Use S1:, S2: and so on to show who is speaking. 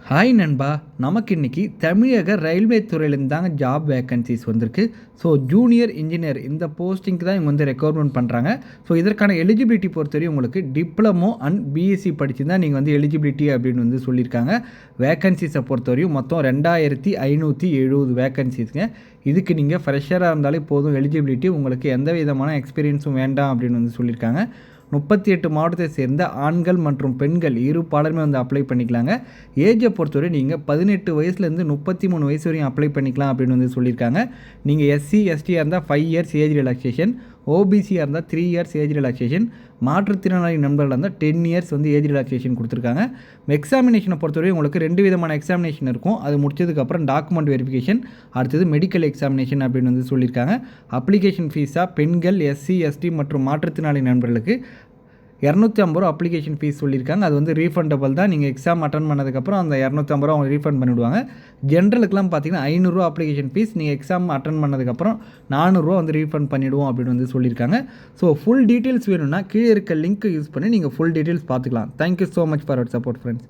S1: Hi நண்பா, நமக்கு இன்றைக்கி தமிழக ரயில்வே துறையிலேருந்து தாங்க ஜாப் வேக்கன்சிஸ் வந்திருக்கு. ஸோ ஜூனியர் இன்ஜினியர் இந்த போஸ்டிங்க்கு தான் இவங்க வந்து ரெக்யர்மெண்ட் பண்ணுறாங்க. ஸோ இதற்கான எலிஜிபிலிட்டி பொறுத்தவரையும் உங்களுக்கு டிப்ளமோ அண்ட் பிஎஸ்சி படித்து தான் நீங்கள் வந்து எலிஜிபிலிட்டி அப்படின்னு வந்து சொல்லியிருக்காங்க. வேக்கன்சிஸை பொறுத்தவரையும் மொத்தம் 2570 வேக்கன்சிஸ்ங்க. இதுக்கு நீங்கள் ஃப்ரெஷராக இருந்தாலே போதும் எலிஜிபிலிட்டி, உங்களுக்கு எந்த விதமான எக்ஸ்பீரியன்ஸும் வேண்டாம் அப்படின்னு வந்து சொல்லியிருக்காங்க. 38 மாவட்டத்தை சேர்ந்த ஆண்கள் மற்றும் பெண்கள் இரு பாலருமே வந்து அப்ளை பண்ணிக்கலாங்க. ஏஜை பொறுத்தவரை நீங்கள் 18 வயசுலேருந்து 33 வயசு வரையும் அப்ளை பண்ணிக்கலாம் அப்படின்னு வந்து சொல்லியிருக்காங்க. நீங்கள் எஸ்சி எஸ்டியாக இருந்தால் 5 இயர்ஸ் ஏஜ் ரிலாக்ஸேஷன், ஓபிசியாக இருந்தால் 3 இயர்ஸ் ஏஜ் ரிலாக்ஸேஷன், மாற்றுத்திறனாளி நண்பர்கள் இருந்தால் 10 இயர்ஸ் வந்து ஏஜ் ரிலாக்ஸேஷன் கொடுத்துருக்காங்க. எக்ஸாமினேஷனை பொறுத்தவரை உங்களுக்கு 2 விதமான எக்ஸாமினேஷன் இருக்கும். அது முடிச்சதுக்கப்புறம் டாக்குமெண்ட் வெரிஃபிகேஷன், அடுத்தது மெடிக்கல் எக்ஸாமினேஷன் அப்படின்னு வந்து சொல்லியிருக்காங்க. அப்ளிகேஷன் ஃபீஸாக பெண்கள், எஸ்சி எஸ்டி மற்றும் மாற்றுத்திறனாளி நண்பர்களுக்கு 250 ரூபா அப்ளிகேஷன் ஃபீஸ் சொல்லியிருக்காங்க. அது வந்து ரீஃபண்டபிள் தான். நீங்கள் எக்ஸாம் அட்டன் பண்ணதுக்கப்புறம் அந்த 250 ரூபா அவங்க ரீஃபண்ட் பண்ணிவிடுவாங்க. ஜென்ரலுக்குலாம் பார்த்தீங்கன்னா 500 ரூபா அப்ளிகேஷன் ஃபீஸ், நீங்கள் எக்ஸாம் அட்டன் பண்ணதுக்கப்புறம் 400 ரூபா வந்து ரீஃபண்ட் பண்ணிவிடுவோம் அப்படின்னு வந்து சொல்லியிருக்காங்க. ஸோ ஃபுல் டீட்டெயில்ஸ் வேணும்னா கீழே இருக்க லிங்க் யூஸ் பண்ணி நீங்கள் ஃபுல் டீட்டெயில்ஸ் பார்த்துக்கலாம். Thank you so much for our support friends.